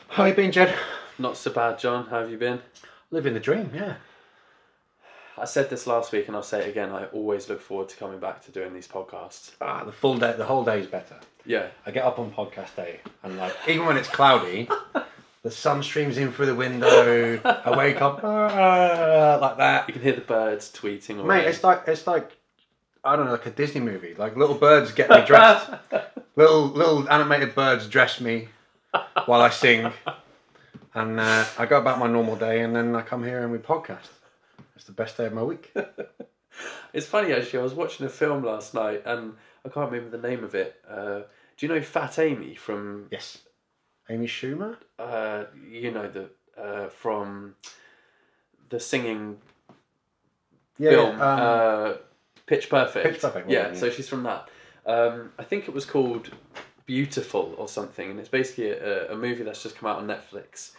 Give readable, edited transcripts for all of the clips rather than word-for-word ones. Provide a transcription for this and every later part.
How you been, Jed? Not so bad, John. How have you been? Living the dream, yeah. I said this last week and I'll say it again. I always look forward to coming back to doing these podcasts. The full day, the whole day is better. Yeah. I get up on podcast day and even when it's cloudy, the sun streams in through the window. I wake up like that. You can hear the birds tweeting away. Mate, it's like I don't know, like a Disney movie. Like little birds get me dressed. little animated birds dress me while I sing, and I go about my normal day, and then I come here and we podcast. It's the best day of my week. It's funny actually. I was watching a film last night, and I can't remember the name of it. Do you know Fat Amy from? Yes, Amy Schumer. You know from the singing Yeah, film Pitch Perfect. Pitch Perfect. Yeah, so she's from that. I think it was called Beautiful or something, and it's basically a movie that's just come out on Netflix,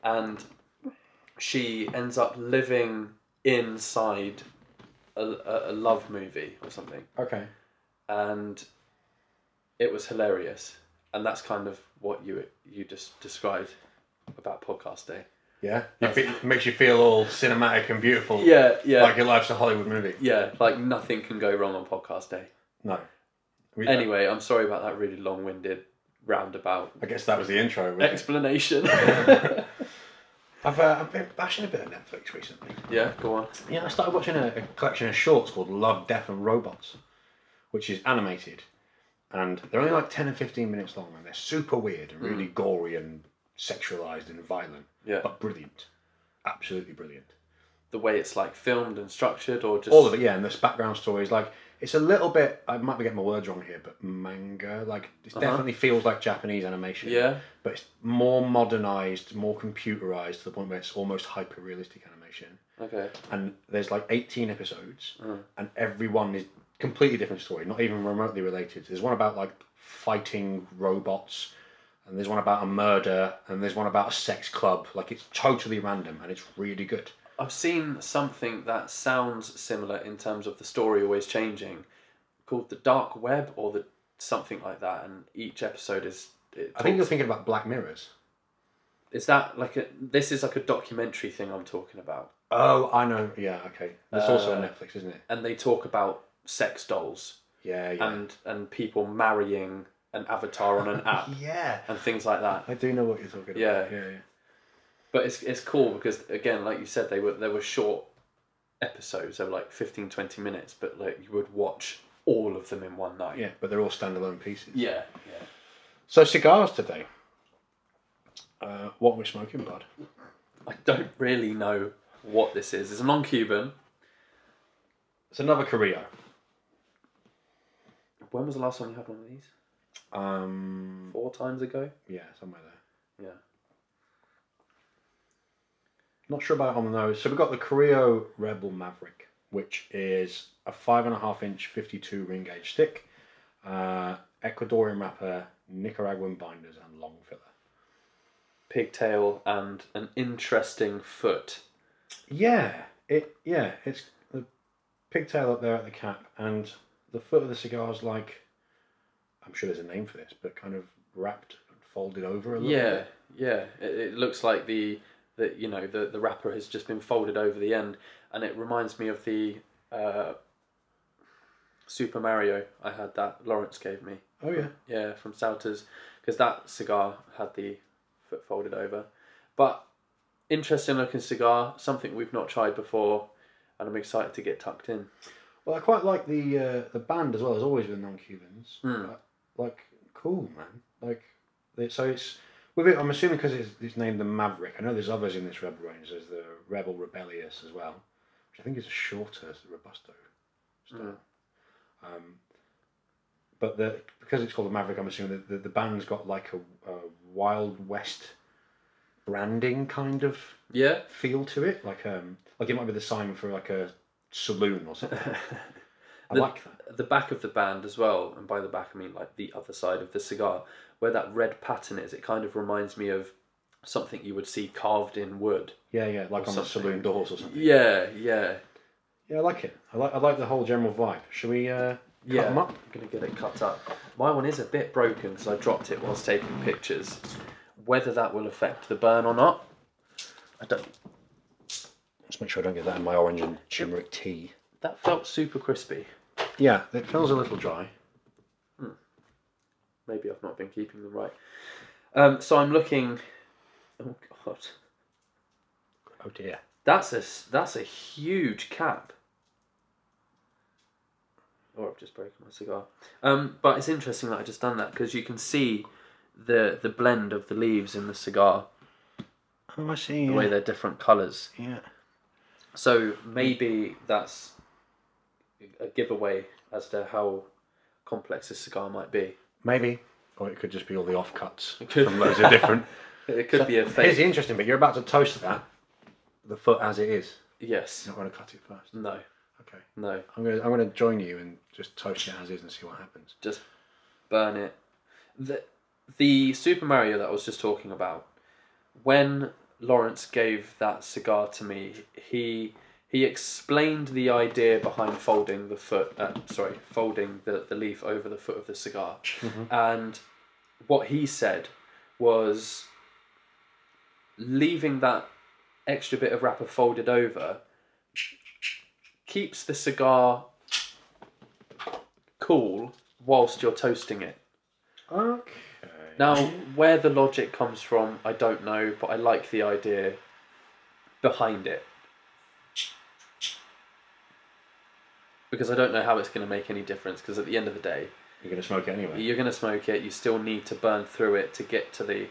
and she ends up living inside a love movie or something. Okay. And it was hilarious, and that's kind of what you just described about podcast day. Yeah, it makes you feel all cinematic and beautiful. Yeah. Like your life's a Hollywood movie. Yeah, like nothing can go wrong on podcast day. No. Anyway, I'm sorry about that really long-winded roundabout. I guess that was the intro. Explanation. I've been bashing a bit of Netflix recently. Yeah, go on. Yeah, I started watching a collection of shorts called Love, Death and Robots, which is animated, and they're only like 10 and 15 minutes long, and they're super weird and really gory and sexualized and violent. Yeah. But brilliant. Absolutely brilliant. The way it's like filmed and structured, or just all of it, yeah, and this background story is like, it's a little bit, I might be getting my words wrong here, but manga, like, it definitely feels like Japanese animation. Yeah. But it's more modernized, more computerized to the point where it's almost hyper-realistic animation. Okay. And there's like 18 episodes, and every one is completely different story, not even remotely related. There's one about like fighting robots, and there's one about a murder, and there's one about a sex club. Like, it's totally random, and it's really good. I've seen something that sounds similar in terms of the story always changing, called The Dark Web or something like that, and each episode is... I think you're thinking about Black Mirrors. Is that like this is like a documentary thing I'm talking about. Oh, I know. Yeah, okay. It's also on Netflix, isn't it? And they talk about sex dolls. Yeah. And people marrying an avatar on an app. Yeah. And things like that. I do know what you're talking about. Yeah. Yeah. But it's cool because, again, like you said, there were short episodes. They were like 15, 20 minutes, but like you would watch all of them in one night. Yeah, but they're all standalone pieces. Yeah. So cigars today. What are we smoking, bud? I don't really know what this is. It's a non-Cuban. It's another Carrillo. When was the last time you had one of these? 4 times ago? Yeah, somewhere there. Yeah. Not sure about it on the nose. So we've got the Carrillo Rebel Maverick, which is a 5.5 inch 52 ring gauge stick, Ecuadorian wrapper, Nicaraguan binders, and long filler. Pigtail and an interesting foot. Yeah, it's the pigtail up there at the cap, and the foot of the cigar is like, I'm sure there's a name for this, but kind of wrapped and folded over a little bit. Yeah. It looks like the wrapper has just been folded over the end, and it reminds me of the Super Mario I had that Lawrence gave me. Oh yeah. Yeah, from Salters, because that cigar had the foot folded over. But interesting looking cigar, something we've not tried before, and I'm excited to get tucked in. Well, I quite like the band as well. As always with non-Cubans, like cool, man. Like, so it's with it. I'm assuming because it's named the Maverick. I know there's others in this Rebel range. There's the Rebel Rebellious as well, which I think is a shorter Robusto style. But because it's called the Maverick, I'm assuming the band's got like a Wild West branding kind of feel to it. Like it might be the sign for like a saloon or something. I like that. The back of the band as well, and by the back I mean like the other side of the cigar, where that red pattern is, it kind of reminds me of something you would see carved in wood. Yeah, like on the saloon doors or something. Yeah. Yeah, I like it. I like the whole general vibe. Should we cut them up? I'm going to get it cut up. My one is a bit broken because I dropped it whilst taking pictures. whether that will affect the burn or not, I don't. Let's make sure I don't get that in my orange and turmeric tea. That felt super crispy. Yeah, it feels a little dry. Maybe I've not been keeping them right. So I'm looking. Oh God. Oh dear. That's a huge cap. Or I've just broken my cigar. But it's interesting that I just done that because you can see the blend of the leaves in the cigar. Oh, I see. The way they're different colours. Yeah. So maybe that's a giveaway as to how complex this cigar might be. Maybe. Or it could just be all the offcuts from loads of different... It could be a fake. Here's the interesting bit. You're about to toast that, the foot as it is. Yes. You're not going to cut it first. No. Okay. No. I'm going to join you and just toast it as is and see what happens. Just burn it. The Super Mario that I was just talking about, when Lawrence gave that cigar to me, he explained the idea behind folding the folding the leaf over the foot of the cigar. Mm-hmm. And what he said was leaving that extra bit of wrapper folded over keeps the cigar cool whilst you're toasting it. Okay. Now, where the logic comes from, I don't know, but I like the idea behind it. Because I don't know how it's going to make any difference, because at the end of the day... You're going to smoke it anyway. You're going to smoke it, you still need to burn through it to get to the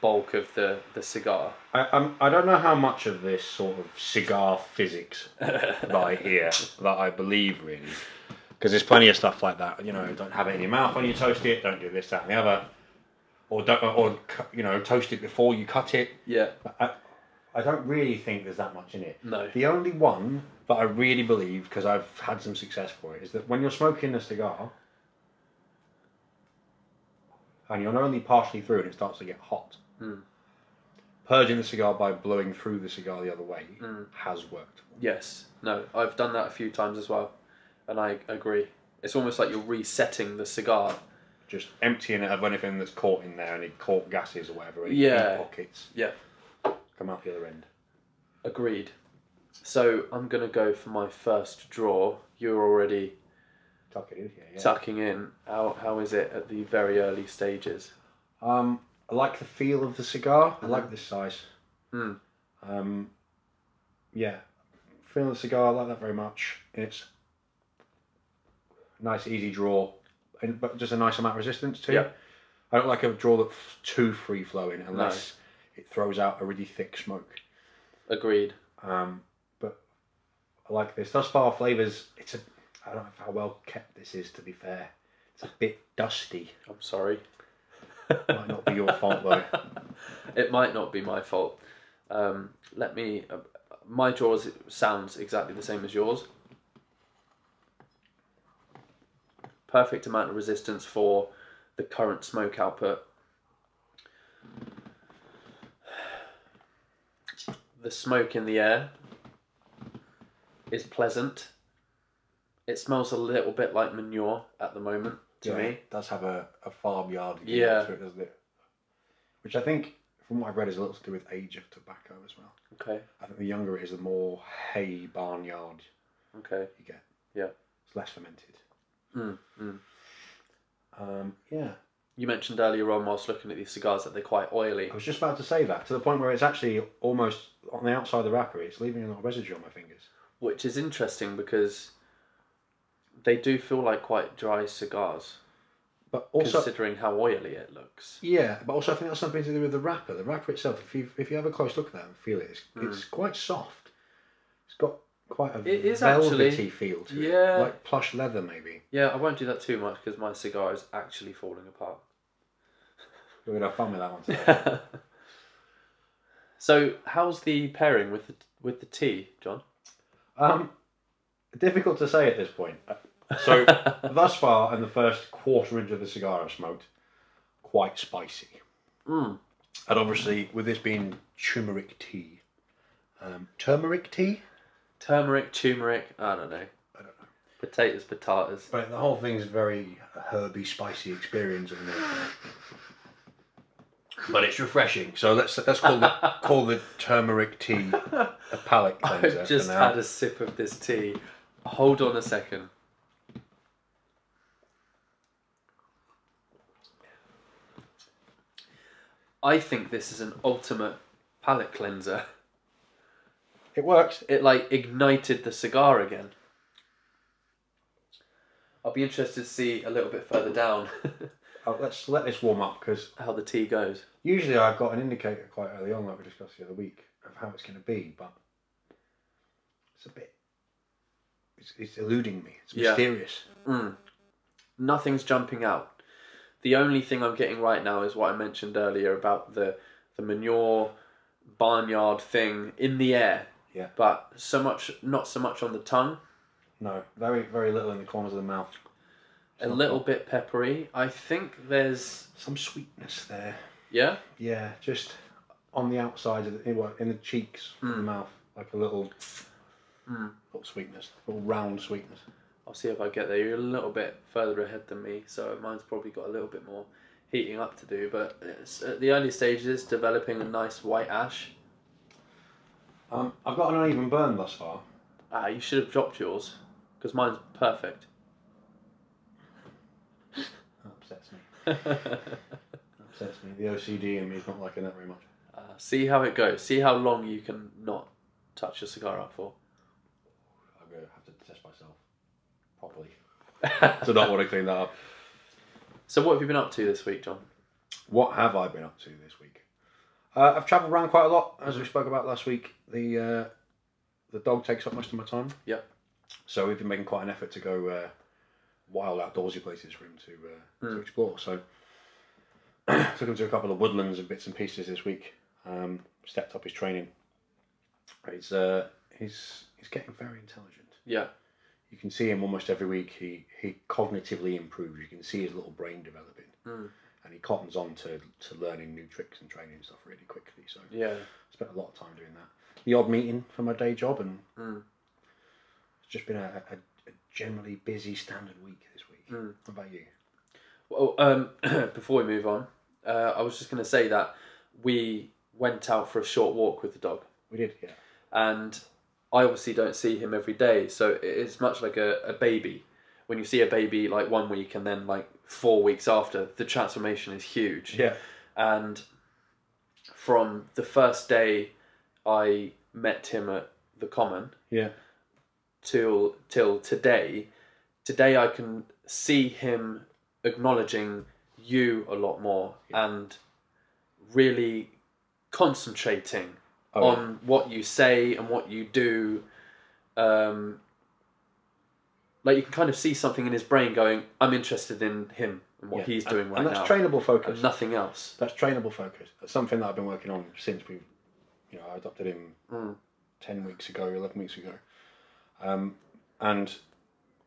bulk of the cigar. I don't know how much of this sort of cigar physics that I hear, that I believe really. Because there's plenty of stuff like that, don't have it in your mouth when you toast it, don't do this, that and the other. Or toast it before you cut it. Yeah. I don't really think there's that much in it. No. The only one that I really believe, because I've had some success for it, is that when you're smoking a cigar, and you're only partially through and it starts to get hot, purging the cigar by blowing through the cigar the other way has worked. Yes. No, I've done that a few times as well, and I agree. It's almost like you're resetting the cigar. Just emptying it of anything that's caught in there, any caught gases or whatever, any Yeah. pockets. Yeah. Come out the other end. Agreed. So I'm going to go for my first draw. You're already Tuck it in here, yeah. tucking in. How is it at the very early stages? I like the feel of the cigar. I like this size. Yeah. Feel of the cigar, I like that very much. It's nice, easy draw, but just a nice amount of resistance too. Yeah. I don't like a draw that's too free flowing unless it throws out a really thick smoke. Agreed. But I like this. Thus far, flavours. I don't know how well kept this is. To be fair, it's a bit dusty. I'm sorry. Might not be your fault though. It might not be my fault. My draws sounds exactly the same as yours. Perfect amount of resistance for the current smoke output. The smoke in the air is pleasant. It smells a little bit like manure at the moment to me. It does have a farmyard to it, doesn't it? Which I think, from what I've read, is a little to do with age of tobacco as well. Okay. I think the younger it is, the more hay barnyard you get. Yeah. It's less fermented. Yeah. You mentioned earlier on, whilst looking at these cigars, that they're quite oily. I was just about to say that, to the point where it's actually almost on the outside of the wrapper. It's leaving a lot of residue on my fingers. Which is interesting because they do feel like quite dry cigars. But also, considering how oily it looks. Yeah, but also I think that's something to do with the wrapper. The wrapper itself, if you have a close look at that and feel it, it's quite soft. It's got quite a velvety feel to it. Like plush leather, maybe. Yeah, I won't do that too much because my cigar is actually falling apart. We're going to have fun with that one today. So, how's the pairing with the tea, John? Difficult to say at this point. So, thus far, in the first quarter inch of the cigar I've smoked, quite spicy. And obviously, with this being turmeric tea. Turmeric tea? Turmeric, turmeric, I don't know. Potatoes, potatoes. But the whole thing's very herby, spicy experience, isn't it? but it's refreshing. So let's call the turmeric tea a palate cleanser. I've just had a sip of this tea. Hold on a second. I think this is an ultimate palate cleanser. It works. It like ignited the cigar again. I'll be interested to see a little bit further down Let's let this warm up, because how the tea goes. usually I've got an indicator quite early on, like we discussed the other week, of how it's going to be, but it's a bit... It's eluding me. It's mysterious. Nothing's jumping out. The only thing I'm getting right now is what I mentioned earlier about the manure barnyard thing in the air. Yeah. But not so much on the tongue. No, very, very little in the corners of the mouth. A little bit peppery. I think there's some sweetness there. Yeah? Yeah, just on the outside, in the cheeks of the mouth, like a little sweetness, a little round sweetness. I'll see if I get there. You're a little bit further ahead than me, so mine's probably got a little bit more heating up to do, but it's at the early stages, developing a nice white ash. I've got an uneven burn thus far. You should have dropped yours, because mine's perfect. That upsets me. That upsets me. The OCD in me is not liking that very much. See how it goes. See how long you can not touch your cigar up for. I'm going to have to test myself properly. So not want to clean that up. So what have you been up to this week, John? What have I been up to this week? I've travelled around quite a lot, as we spoke about last week. The dog takes up most of my time. Yep. So we've been making quite an effort to go wild outdoorsy places for him to explore. So took him to a couple of woodlands and bits and pieces this week. Stepped up his training. He's getting very intelligent. Yeah. You can see him almost every week. He cognitively improves. You can see his little brain developing, and he cottons on to learning new tricks and training and stuff really quickly. So yeah, spent a lot of time doing that. The odd meeting for my day job, and it's just been a generally busy standard week this week. What about you? Well, before we move on, I was just going to say that we went out for a short walk with the dog. We did, yeah. And I obviously don't see him every day, so it's much like a baby. When you see a baby like 1 week and then like 4 weeks after, the transformation is huge. Yeah. And from the first day I met him at the Common, till today I can see him acknowledging you a lot more and really concentrating on what you say and what you do. Like you can kind of see something in his brain going, I'm interested in him and what he's doing right now. And that's trainable focus. And nothing else. That's trainable focus. That's something that I've been working on since I adopted him 10 weeks ago, 11 weeks ago. And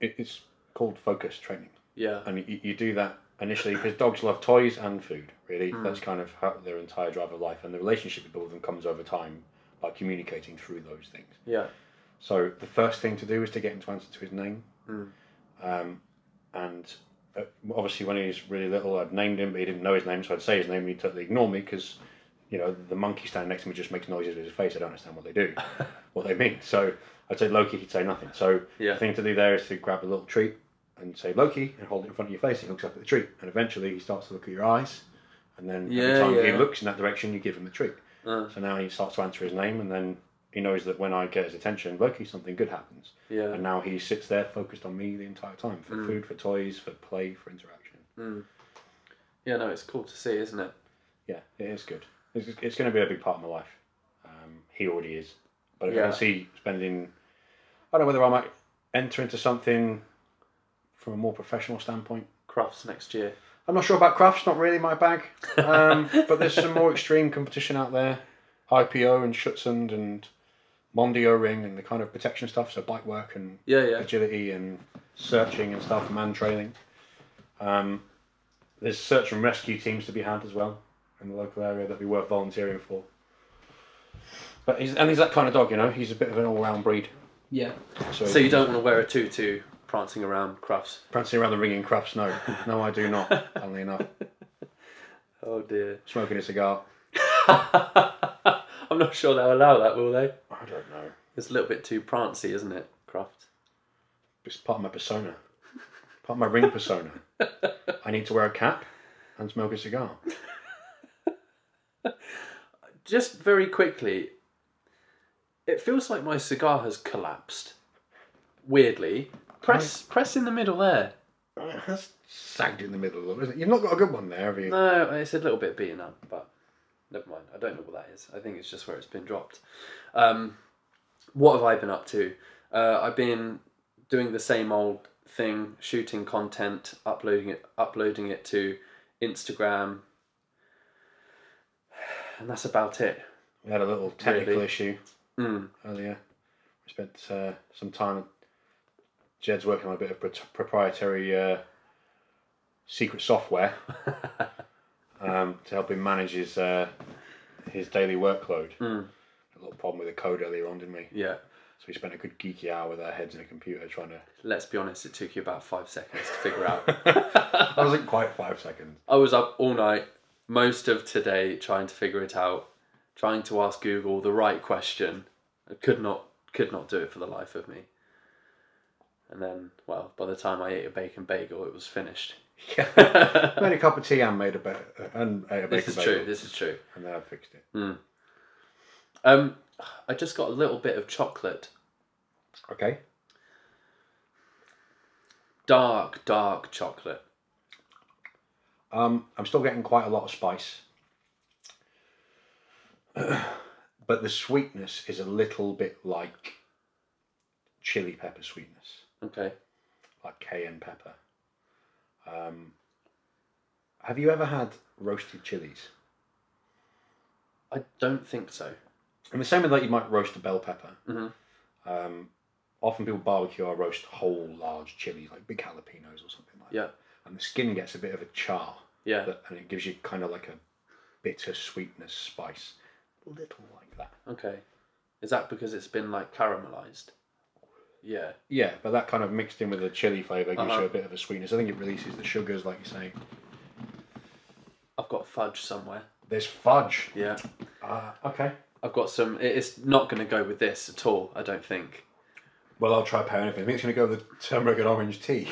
it's called focus training. Yeah. And you do that initially because dogs love toys and food, really. That's kind of how their entire drive of life, and the relationship you build with them comes over time by communicating through those things. Yeah. So the first thing to do is to get him to answer to his name. And obviously when he was really little, I'd named him, but he didn't know his name, so I'd say his name and he'd totally ignore me because, the monkey standing next to me just makes noises with his face. I don't understand what they do, what they mean. So I'd say Loki, he'd say nothing. So the thing to do there is to grab a little treat and say Loki and hold it in front of your face. He looks up at the treat, and eventually he starts to look at your eyes, and then every time he looks in that direction, you give him the treat. So now he starts to answer his name, and then he knows that when I get his attention, Loki, something good happens. Yeah. And now he sits there focused on me the entire time, for food, for toys, for play, for interaction. Yeah, no, it's cool to see, isn't it? Yeah, it is good. It's going to be a big part of my life. He already is. But I can see spending... I don't know whether I might enter into something from a more professional standpoint. Crufts next year. I'm not sure about crafts, not really my bag. But there's some more extreme competition out there. IPO and Schutzhund and Mondio ring and the kind of protection stuff, so bite work and agility and searching and stuff, man trailing. There's search and rescue teams to be had as well in the local area that'd be worth volunteering for. But he's that kind of dog, he's a bit of an all-round breed. Yeah. So you don't want to wear a tutu prancing around crufts? Prancing around the ring in crufts, no. No, I do not, funnily enough. Oh dear. Smoking a cigar. I'm not sure they'll allow that, will they? I don't know. It's a little bit too prancy, isn't it, Croft? It's part of my persona. Part of my ring persona. I need to wear a cap and smoke a cigar. Just very quickly, it feels like my cigar has collapsed. Weirdly. Press in the middle there. It has sagged in the middle, though, isn't it? You've not got a good one there, have you? No, it's a little bit beaten up, but never mind. I don't know what that is. I think it's just where it's been dropped. What have I been up to? I've been doing the same old thing, shooting content, uploading it to Instagram, and that's about it. We had a little technical issue Mm. earlier. We spent some time. Jed's working on a bit of proprietary secret software to help him manage his daily workload. A little problem with the code earlier on, didn't we? Yeah. So we spent a good geeky hour with our heads in a computer trying to... Let's be honest, it took you about 5 seconds to figure out. That wasn't quite 5 seconds. I was up all night, most of today, trying to figure it out, trying to ask Google the right question. I could not do it for the life of me. And then, well, by the time I ate a bacon bagel, it was finished. Yeah. Made a cup of tea and ate a bacon bagel. This is true. And then I fixed it. I just got a little bit of chocolate. Okay. Dark chocolate. I'm still getting quite a lot of spice. But the sweetness is a little bit like chili pepper sweetness. Okay. Like cayenne pepper. Have you ever had roasted chilies? I don't think so. And the same with like you might roast a bell pepper. Mm-hmm. Often people barbecue or roast whole large chilies, like big jalapenos or something like that. And the skin gets a bit of a char. Yeah. And it gives you kind of like a bitter sweetness spice. A little like that. Okay. Is that because it's been like caramelized? Yeah. Yeah, but that kind of mixed in with the chili flavour gives you a bit of a sweetness. I think it releases the sugars, like you say. I've got fudge somewhere. There's fudge. Yeah. Okay. I've got some. It's not going to go with this at all, I don't think. Well, I'll try pair anything. I think it's going to go with the turmeric and orange tea.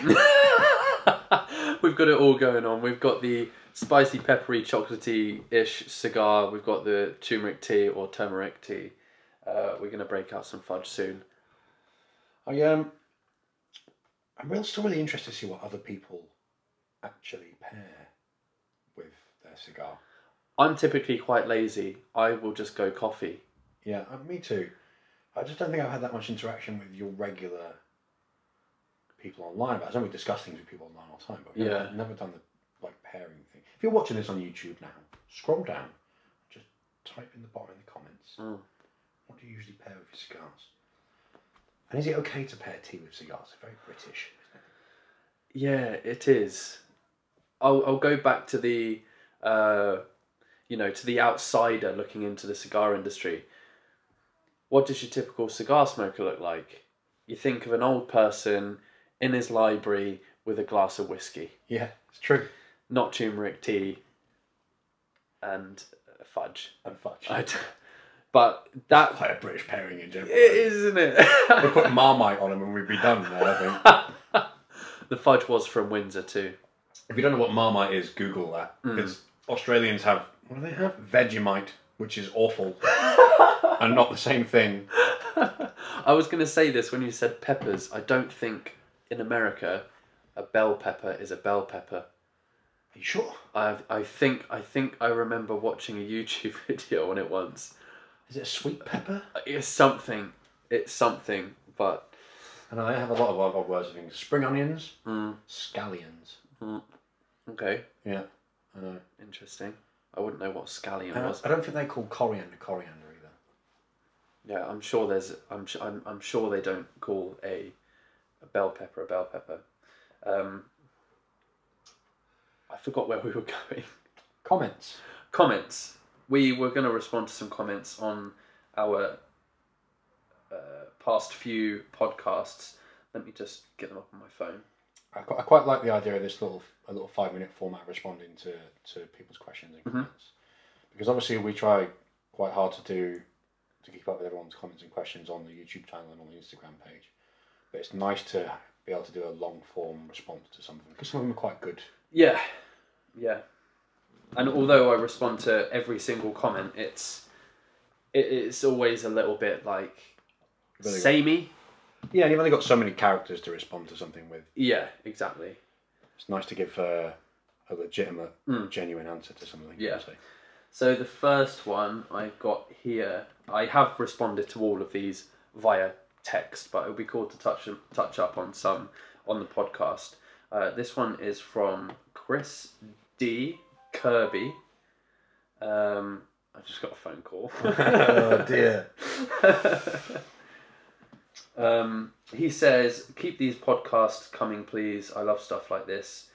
We've got it all going on. We've got the spicy, peppery, chocolatey-ish cigar. We've got the turmeric tea or turmeric tea. We're going to break out some fudge soon. I'm still really interested to see what other people actually pair with their cigar. I'm typically quite lazy. I will just go coffee. Yeah, me too. I just don't think I've had that much interaction with your regular people online. But I know we discuss things with people online all the time, but I've never done the pairing thing. If you're watching this on YouTube now, scroll down, just type in the bottom in the comments. What do you usually pair with your cigars? And is it okay to pair tea with cigars? It's very British, isn't it? Yeah, it is. I'll go back to the, to the outsider looking into the cigar industry. What does your typical cigar smoker look like? You think of an old person in his library with a glass of whiskey. Yeah, it's true. Not turmeric tea and fudge. But that's quite a British pairing in general. It is, isn't it? We'd put Marmite on them and we'd be done there, I think. The fudge was from Windsor too. If you don't know what Marmite is, Google that. Because Australians have, what do they have? Vegemite, which is awful. And not the same thing. I was going to say this when you said peppers. I don't think in America a bell pepper is a bell pepper. Are you sure? I think I remember watching a YouTube video on it once. Is it a sweet pepper? It's something, but... I know they have a lot of odd words. I think spring onions, scallions. Okay. Yeah, I know. Interesting. I wouldn't know what scallion was. I don't think they call coriander either. Yeah, I'm sure I'm sure they don't call a bell pepper a bell pepper. I forgot where we were going. Comments. We were going to respond to some comments on our past few podcasts. Let me just get them up on my phone. I quite like the idea of this a little 5-minute format responding to people's questions and comments, because obviously we try quite hard to keep up with everyone's comments and questions on the YouTube channel and on the Instagram page, but it's nice to be able to do a long form response to something, because some of them are quite good. Yeah. And although I respond to every single comment, it's always a little bit like samey. Yeah, and you've only got so many characters to respond to something with. Yeah, exactly. It's nice to give a legitimate, genuine answer to something. Yeah. So the first one I've got here, I have responded to all of these via text, but it would be cool to touch up on some on the podcast. This one is from Chris D. Kirby. I just got a phone call. Oh dear. He says, keep these podcasts coming, please. I love stuff like this.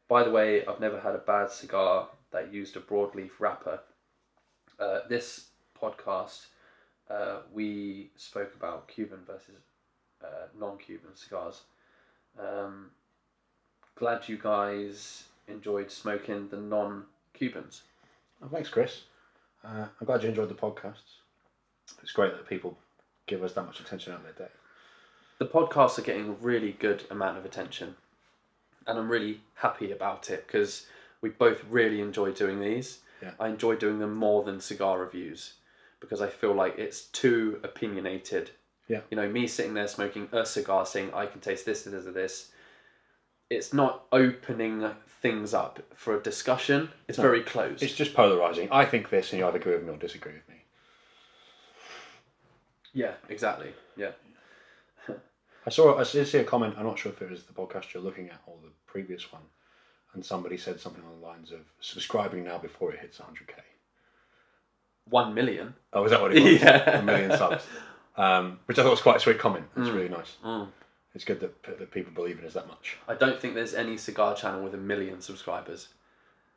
By the way, I've never had a bad cigar that used a broadleaf wrapper. This podcast, we spoke about Cuban versus non-Cuban cigars. Glad you guys enjoyed smoking the non-Cubans. Oh, thanks, Chris. I'm glad you enjoyed the podcasts. It's great that people give us that much attention out of their day. The podcasts are getting a really good amount of attention, and I'm really happy about it because we both really enjoy doing these. Yeah. I enjoy doing them more than cigar reviews because I feel like it's too opinionated. Yeah. You know, me sitting there smoking a cigar saying I can taste this, this. It's not opening things up for a discussion. It's very closed. It's just polarising. I think this and you either agree with me or disagree with me. Yeah, exactly. Yeah. I did see a comment, I'm not sure if it was the podcast you're looking at or the previous one, and somebody said something on the lines of subscribing now before it hits 100k. 1 million? Oh, is that what it was? Yeah. 1 million subs. Which I thought was quite a sweet comment. It's really nice. It's good that people believe in us that much. I don't think there's any cigar channel with 1 million subscribers.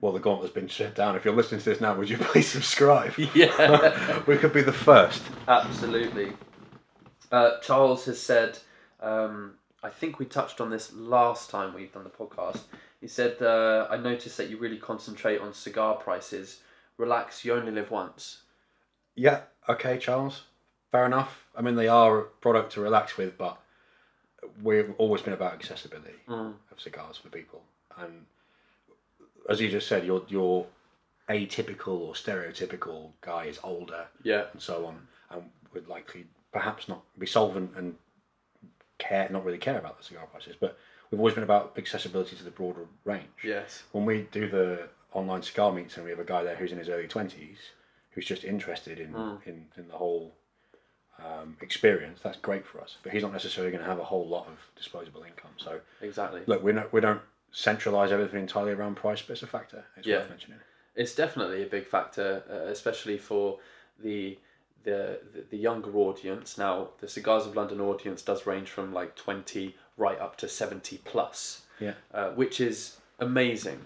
Well, the gauntlet's been shut down. If you're listening to this now, would you please subscribe? Yeah. We could be the first. Absolutely. Charles has said, I think we touched on this last time we've done the podcast. He said, I noticed that you really concentrate on cigar prices. Relax, you only live once. Yeah, okay, Charles. Fair enough. I mean, they are a product to relax with, but we've always been about accessibility of cigars for people. And as you just said, your atypical or stereotypical guy is older, and so on, and would likely perhaps not be solvent and not really care about the cigar prices. But we've always been about accessibility to the broader range. Yes. When we do the online cigar meets and we have a guy there who's in his early 20s who's just interested in the whole experience, that's great for us. But he's not necessarily going to have a whole lot of disposable income. So exactly. Look, we don't centralise everything entirely around price, but it's a factor. It's worth mentioning. It's definitely a big factor, especially for the younger audience. Now, the Cigars of London audience does range from like 20 right up to 70 plus, which is amazing.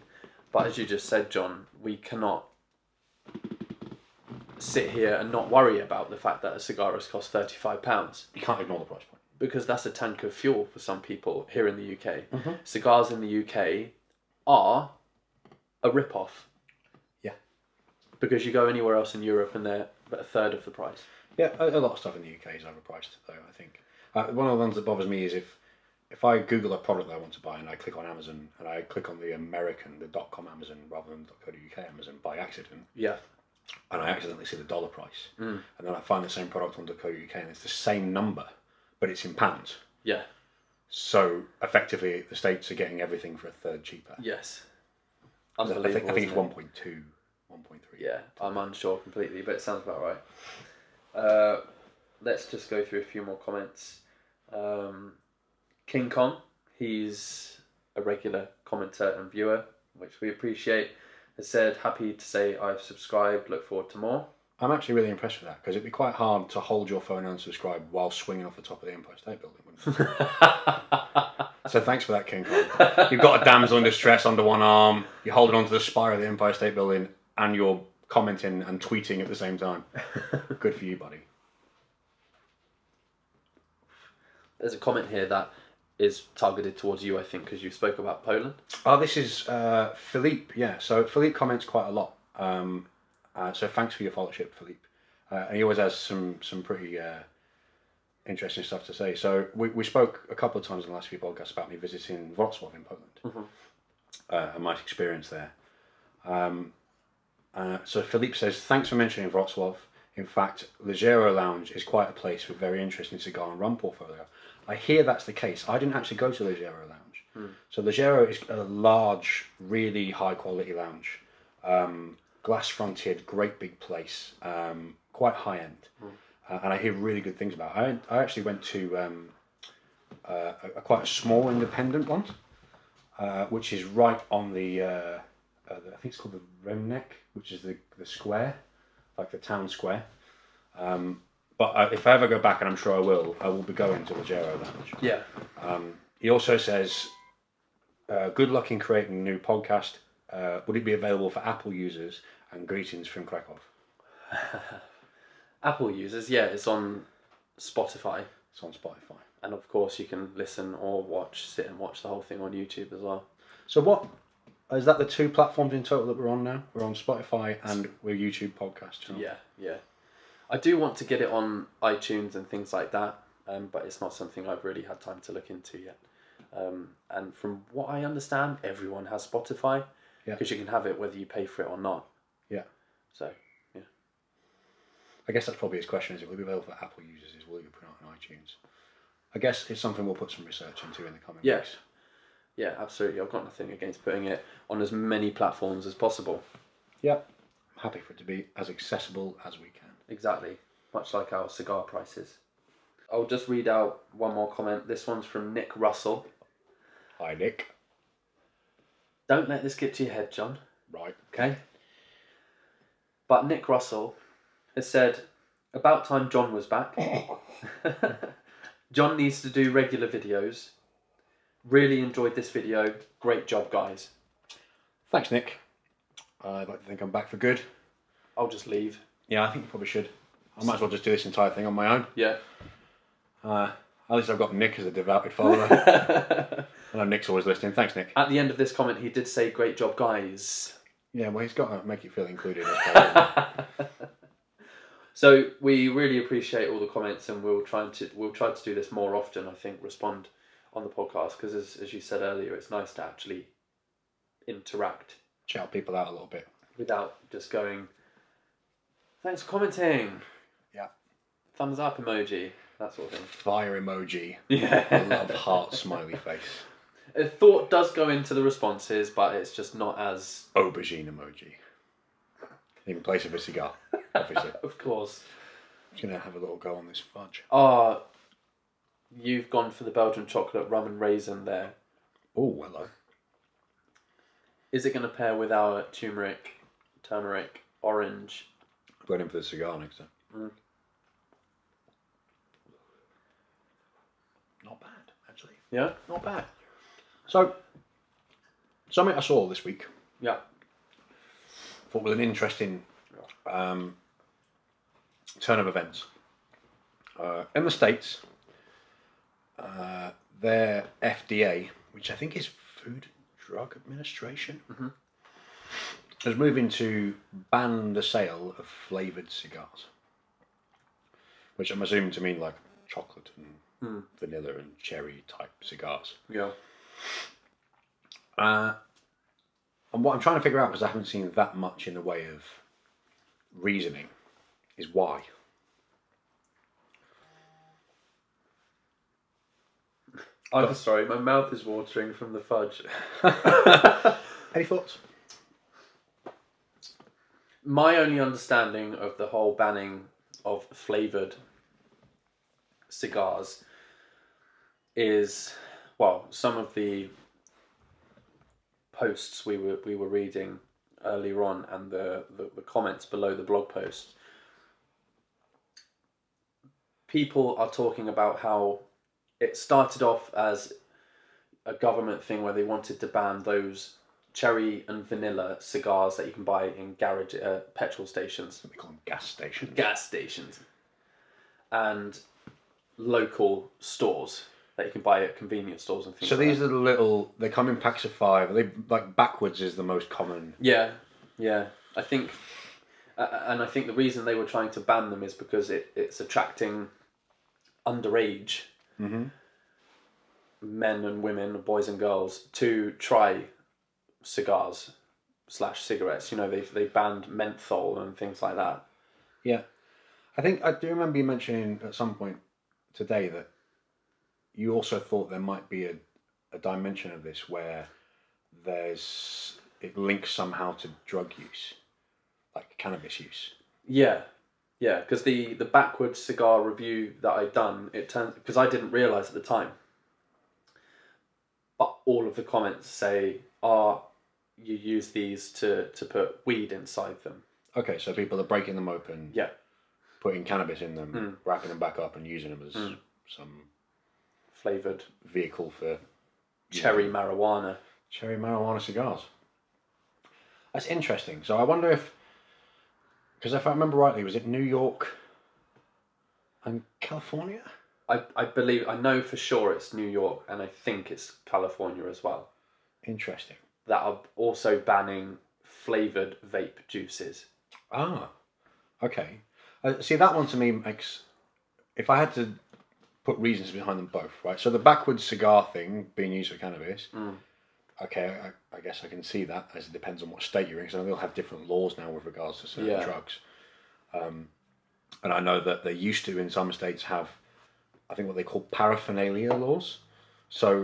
But as you just said, John, we cannot sit here and not worry about the fact that a cigar has cost £35. You can't ignore the price point. Because that's a tank of fuel for some people here in the UK. Cigars in the UK are a rip-off. Yeah. Because you go anywhere else in Europe and they're a third of the price. Yeah, a lot of stuff in the UK is overpriced, though, I think. One of the ones that bothers me is if I Google a product that I want to buy and I click on Amazon and I click on the .com Amazon rather than .co.uk Amazon by accident. Yeah. And I accidentally see the dollar price. And then I find the same product on .co.uk and it's the same number, but it's in pounds. Yeah. So effectively, the States are getting everything for a third cheaper. Yes. Unbelievable. I think it's 1.2, 1.3. Yeah, I'm unsure completely, but it sounds about right. Let's just go through a few more comments. King Kong, he's a regular commenter and viewer, which we appreciate, has said, happy to say I've subscribed, look forward to more. I'm actually really impressed with that, because it'd be quite hard to hold your phone and subscribe while swinging off the top of the Empire State Building, wouldn't it? So thanks for that, King Kong. You've got a damsel in distress under one arm, you're holding onto the spire of the Empire State Building, and you're commenting and tweeting at the same time. Good for you, buddy. There's a comment here that is targeted towards you, I think, because you spoke about Poland. Oh, this is Philippe. Yeah, so Philippe comments quite a lot. So thanks for your followership, Philippe. And he always has some pretty interesting stuff to say. So we spoke a couple of times in the last few podcasts about me visiting Wrocław in Poland and my experience there. So Philippe says, thanks for mentioning Wrocław. In fact, Ligero Lounge is quite a place with very interesting cigar and rum portfolio. I hear that's the case. I didn't actually go to Ligero Lounge. So Ligero is a large, really high quality lounge. Glass fronted, great big place, quite high end. And I hear really good things about it. I actually went to quite a small independent one, which is right on the, I think it's called the Remnek, which is the square, like the town square. But if I ever go back, and I'm sure I will be going to Ligero Lounge. Yeah. He also says, good luck in creating a new podcast. Would it be available for Apple users? And greetings from Krakow. Apple users, yeah, it's on Spotify. It's on Spotify. And of course you can listen or sit and watch the whole thing on YouTube as well. So what, is that the 2 platforms in total that we're on now? We're on Spotify and we're YouTube podcast channel. Yeah. I do want to get it on iTunes and things like that, but it's not something I've really had time to look into yet. And from what I understand, everyone has Spotify, because you can have it whether you pay for it or not. Yeah. So, yeah. I guess that's probably his question, is it will be available for Apple users, will it be put out on iTunes? I guess it's something we'll put some research into in the coming weeks. Yeah, absolutely. I've got nothing against putting it on as many platforms as possible. Yeah. I'm happy for it to be as accessible as we can. Exactly. Much like our cigar prices. I'll just read out one more comment. This one's from Nick Russell. Hi, Nick. Don't let this get to your head, John. Right. Okay? But Nick Russell has said, about time John was back. John needs to do regular videos. Really enjoyed this video. Great job, guys. Thanks, Nick. I'd like to think I'm back for good. I'll just leave. Yeah, I think you probably should. I might as well just do this entire thing on my own. Yeah. At least I've got Nick as a devoted follower. I know Nick's always listening. Thanks, Nick. At the end of this comment, he did say, great job, guys. Yeah, well, he's got to make you feel included. So we really appreciate all the comments, and we'll try to do this more often. I think respond on the podcast, because as you said earlier, it's nice to actually interact. Shout people out a little bit without just going, thanks for commenting. Yeah. Thumbs up emoji, that sort of thing. Fire emoji. Yeah. I love heart smiley face. A thought does go into the responses, but it's just not as... Aubergine emoji. In place of a cigar, obviously. Of course. I'm just going to have a little go on this fudge. You've gone for the Belgian chocolate rum and raisin there. Oh, hello. Is it going to pair with our turmeric, orange? I'm going in for the cigar next time. Not bad, actually. Yeah? Not bad. So, something I saw this week. Yeah. Thought was an interesting turn of events. In the States, their FDA, which I think is Food Drug Administration, is moving to ban the sale of flavoured cigars. Which I'm assuming to mean like chocolate and vanilla and cherry type cigars. Yeah. And what I'm trying to figure out, because I haven't seen that much in the way of reasoning, is why. I'm sorry, my mouth is watering from the fudge. Any thoughts? My only understanding of the whole banning of flavoured cigars is, well, some of the posts we were reading earlier on and the comments below the blog post, people are talking about how it started off as a government thing where they wanted to ban those cherry and vanilla cigars that you can buy in garage petrol stations. We call them gas stations. Gas stations. And local stores that you can buy at convenience stores and things. So these are the little. They come in packs of 5. They like backwards is the most common. Yeah. I think, and I think the reason they were trying to ban them is because it's attracting underage men and women, boys and girls, to try cigars / cigarettes. You know, they banned menthol and things like that. Yeah, I think I do remember you mentioning at some point today that you also thought there might be a dimension of this where it links somehow to drug use, like cannabis use. Yeah, because the backwards cigar review that I'd done, it turns, because I didn't realise at the time, but all of the comments say, you use these to put weed inside them. Okay, so people are breaking them open, putting cannabis in them, wrapping them back up and using them as some flavoured vehicle for cherry marijuana. Cherry marijuana cigars. That's interesting. So I wonder because if I remember rightly, was it New York and California? I believe, I know for sure it's New York, and I think it's California as well. Interesting. That are also banning flavoured vape juices. Ah, okay. See, that one to me makes, if I had to put reasons behind them both, right? So the backwards cigar thing being used for cannabis, okay, I guess I can see that, as it depends on what state you're in, because they'll have different laws now with regards to certain drugs. And I know that they used to, in some states, have, I think, what they call paraphernalia laws. So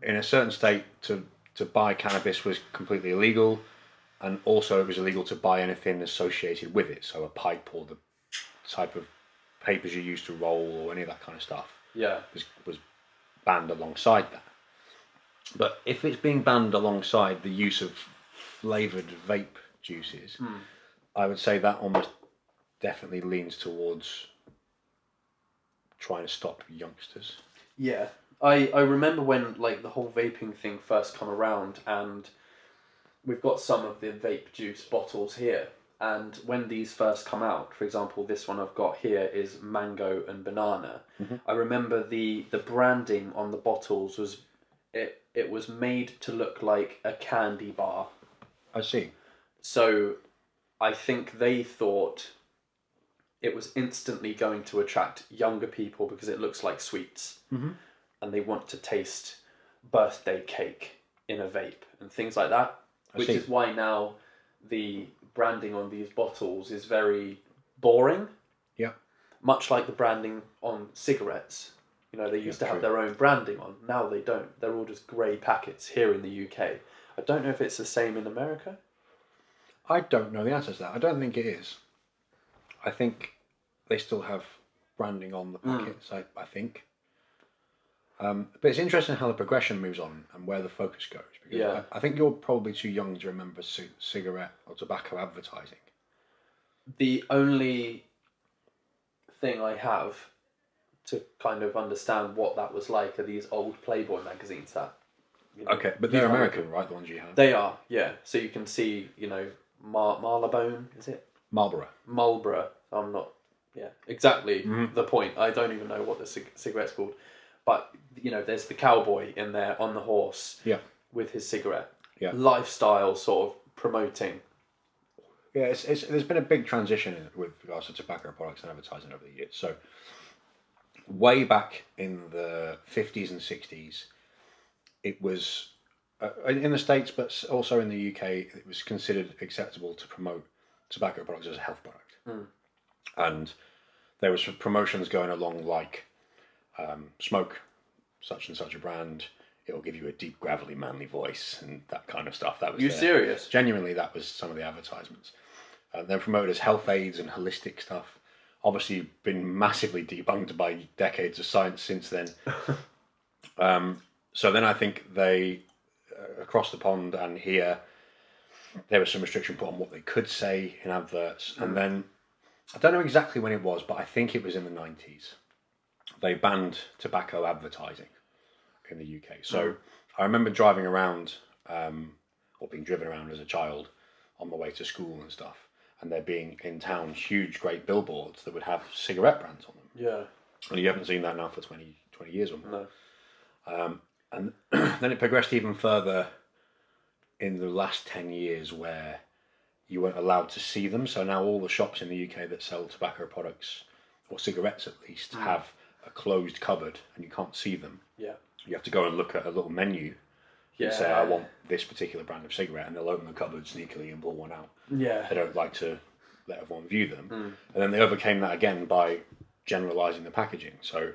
in a certain state, to buy cannabis was completely illegal, and also it was illegal to buy anything associated with it. So a pipe or the type of papers you use to roll or any of that kind of stuff was banned alongside that. But if it's being banned alongside the use of flavoured vape juices, I would say that almost definitely leans towards trying to stop youngsters. Yeah. I remember when like the whole vaping thing first come around, and we've got some of the vape juice bottles here, and when these first come out, for example, this one I've got here is mango and banana. I remember the branding on the bottles was it was made to look like a candy bar. I see. So I think they thought it was instantly going to attract younger people because it looks like sweets. And they want to taste birthday cake in a vape and things like that. Which is why now the branding on these bottles is very boring. Yeah. Much like the branding on cigarettes. You know, they used to have their own branding on. Now they don't. They're all just grey packets here in the UK. I don't know if it's the same in America. I don't know the answer to that. I don't think it is. I think they still have branding on the packets, I think. But it's interesting how the progression moves on and where the focus goes. Because I think you're probably too young to remember cigarette or tobacco advertising. The only thing I have to kind of understand what that was like are these old Playboy magazines that... You know, okay, but they're American, right? The ones you have? They are, yeah. So you can see, you know, Marlbone, is it? Marlboro. I'm not... Yeah, exactly the point. I don't even know what the cigarette's called. But, you know, there's the cowboy in there on the horse with his cigarette. Yeah. Lifestyle sort of promoting. Yeah, there's been a big transition with regards to tobacco products and advertising over the years. So, way back in the 50s and 60s, it was, in the States, but also in the UK, it was considered acceptable to promote tobacco products as a health product. And there was promotions going along like, smoke such and such a brand, it'll give you a deep, gravelly, manly voice and that kind of stuff. That was serious? Genuinely, that was some of the advertisements. They're promoted as health aids and holistic stuff. Obviously, been massively debunked by decades of science since then. So then I think they, across the pond and here, there was some restriction put on what they could say in adverts. And then, I don't know exactly when it was, but I think it was in the 90s. They banned tobacco advertising in the UK. So I remember driving around, or being driven around as a child on the way to school and stuff, and there being in town huge, great billboards that would have cigarette brands on them. Yeah. And you haven't seen that now for 20 years or more. And then it progressed even further in the last 10 years where you weren't allowed to see them. So now all the shops in the UK that sell tobacco products, or cigarettes at least, have a closed cupboard and you can't see them. Yeah. You have to go and look at a little menu and say, I want this particular brand of cigarette, and they'll open the cupboard sneakily and pull one out. Yeah. They don't like to let everyone view them. And then they overcame that again by generalising the packaging. So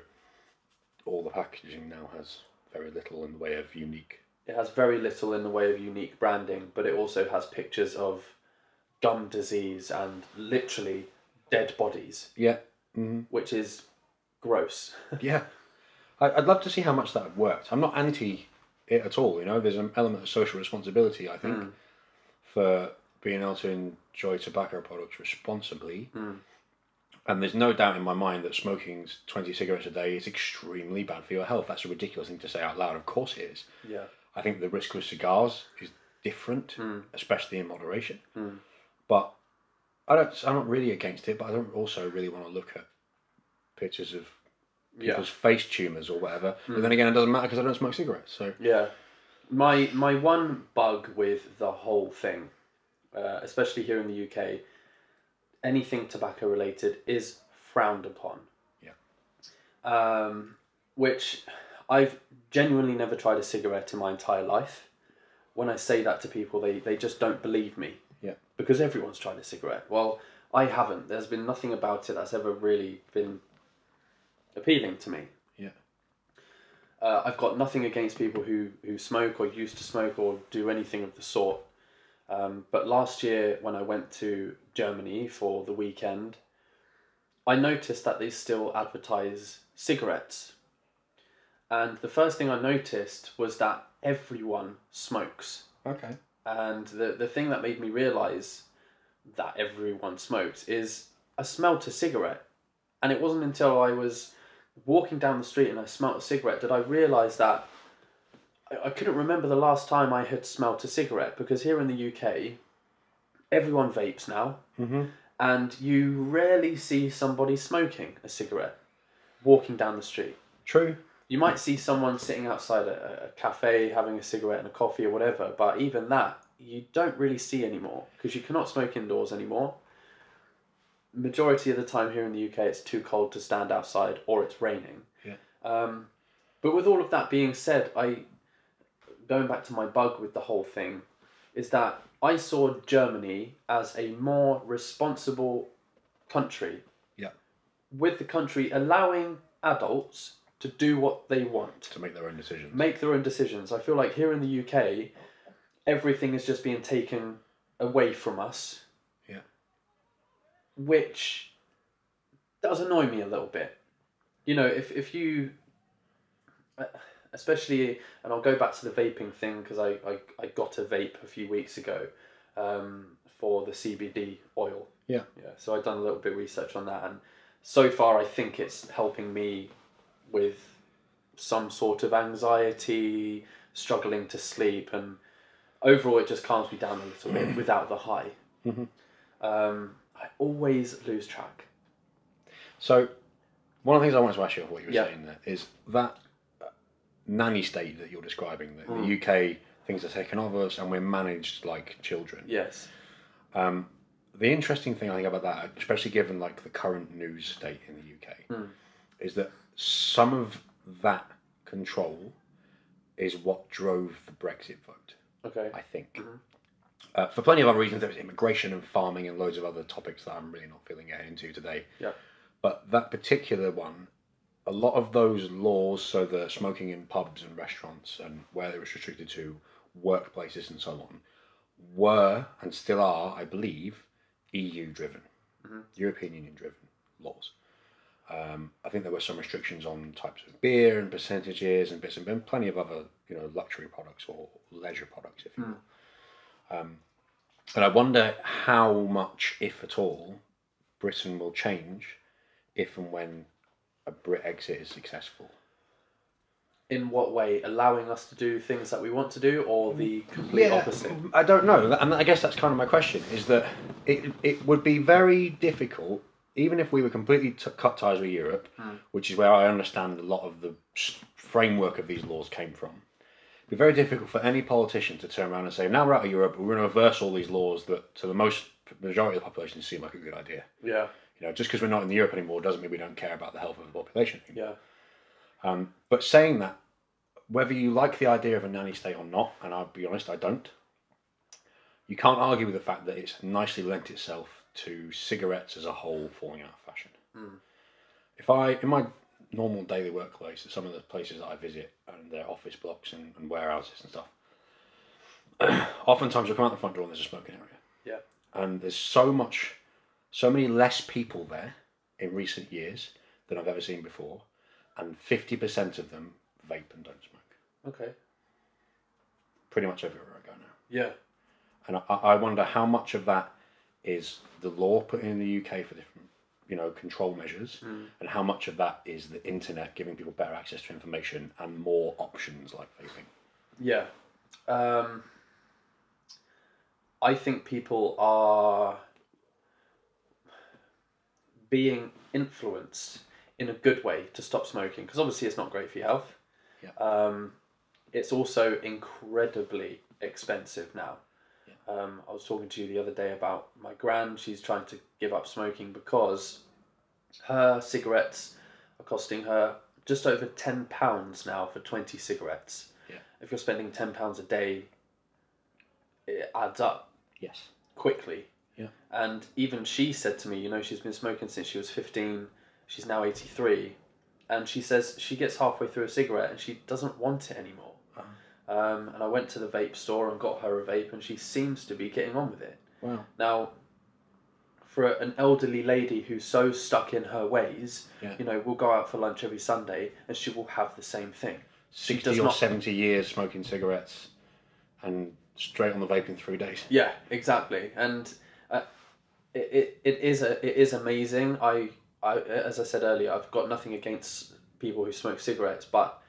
all the packaging now has very little in the way of unique. It has very little in the way of unique branding, but it also has pictures of gum disease and literally dead bodies. Yeah. Which is gross. Yeah. I'd love to see how much that worked. I'm not anti it at all, you know. There's an element of social responsibility, I think, for being able to enjoy tobacco products responsibly. And there's no doubt in my mind that smoking 20 cigarettes a day is extremely bad for your health. That's a ridiculous thing to say out loud. Of course it is. Yeah. I think the risk with cigars is different, especially in moderation. But I'm not really against it, but I don't also really want to look at pictures of people's face tumours or whatever. But then again, it doesn't matter because I don't smoke cigarettes. So yeah. My one bug with the whole thing, especially here in the UK, anything tobacco related is frowned upon. Yeah. Which I've genuinely never tried a cigarette in my entire life. When I say that to people, they just don't believe me. Yeah. Because everyone's tried a cigarette. Well, I haven't. There's been nothing about it that's ever really been appealing to me. Yeah. I've got nothing against people who smoke or used to smoke or do anything of the sort. But last year when I went to Germany for the weekend, I noticed that they still advertise cigarettes. And the first thing I noticed was that everyone smokes. Okay. And the thing that made me realise that everyone smokes is I smelled a cigarette. And it wasn't until I was walking down the street and I smelled a cigarette that I realised that I couldn't remember the last time I had smelled a cigarette, because here in the UK, everyone vapes now, and you rarely see somebody smoking a cigarette walking down the street. True. You might see someone sitting outside a cafe having a cigarette and a coffee or whatever, but even that, you don't really see anymore, because you cannot smoke indoors anymore. Majority of the time here in the UK, it's too cold to stand outside or it's raining. Yeah. But with all of that being said, going back to my bug with the whole thing, is that I saw Germany as a more responsible country. Yeah. With the country allowing adults to do what they want. To make their own decisions. Make their own decisions. I feel like here in the UK, everything is just being taken away from us. Yeah. Which does annoy me a little bit. You know, if you... Especially, and I'll go back to the vaping thing, because I got a vape a few weeks ago for the CBD oil. Yeah. Yeah. So I've done a little bit of research on that, and so far I think it's helping me with some sort of anxiety, struggling to sleep, and overall it just calms me down a little bit without the high. I always lose track. So, one of the things I wanted to ask you of what you were saying there is that nanny state that you're describing, that the UK, things are taken of us and we're managed like children. Yes. The interesting thing I think about that, especially given like the current news state in the UK, is that some of that control is what drove the Brexit vote. Okay. I think. For plenty of other reasons, there was immigration and farming and loads of other topics that I'm really not feeling getting into today. Yeah. But that particular one, a lot of those laws, so the smoking in pubs and restaurants and where it was restricted to workplaces and so on, were and still are, I believe, EU driven, European Union driven laws. I think there were some restrictions on types of beer and percentages and bits and plenty of other, luxury products or leisure products, if you will. And I wonder how much, if at all, Britain will change if and when a Brit exit is successful. In what way? Allowing us to do things that we want to do, or the complete opposite? I don't know. And I guess that's kind of my question, is that it would be very difficult, even if we were completely cut ties with Europe, which is where I understand a lot of the framework of these laws came from, it'd be very difficult for any politician to turn around and say, now we're out of Europe, we're going to reverse all these laws that to the majority of the population seem like a good idea. Yeah. Just because we're not in Europe anymore doesn't mean we don't care about the health of the population. Yeah. But saying that, whether you like the idea of a nanny state or not, and I'll be honest, I don't, you can't argue with the fact that it's nicely lent itself to cigarettes as a whole falling out of fashion. In my normal daily workplace, at some of the places that I visit, and their office blocks and warehouses and stuff, oftentimes you'll come out the front door and there's a smoking area. Yeah. And there's so many less people there in recent years than I've ever seen before, and 50% of them vape and don't smoke. Okay. Pretty much everywhere I go now. Yeah. And I wonder how much of that is the law put in the UK for different, control measures, and how much of that is the internet giving people better access to information and more options like vaping. Yeah. I think people are being influenced in a good way to stop smoking, because obviously it's not great for your health. Yeah. It's also incredibly expensive now. Yeah. I was talking to you the other day about my gran. She's trying to give up smoking because her cigarettes are costing her just over £10 now for 20 cigarettes. Yeah. If you're spending £10 a day, it adds up. Yes. Quickly. Yeah. And even she said to me, she's been smoking since she was 15. She's now 83. And she says she gets halfway through a cigarette and she doesn't want it anymore. And I went to the vape store and got her a vape, and she seems to be getting on with it. Wow. Now, for an elderly lady who's so stuck in her ways, we'll go out for lunch every Sunday and she will have the same thing. 60 or 70 years smoking cigarettes and straight on the vape in 3 days. Yeah, exactly. And it is amazing. I as I said earlier, I've got nothing against people who smoke cigarettes, but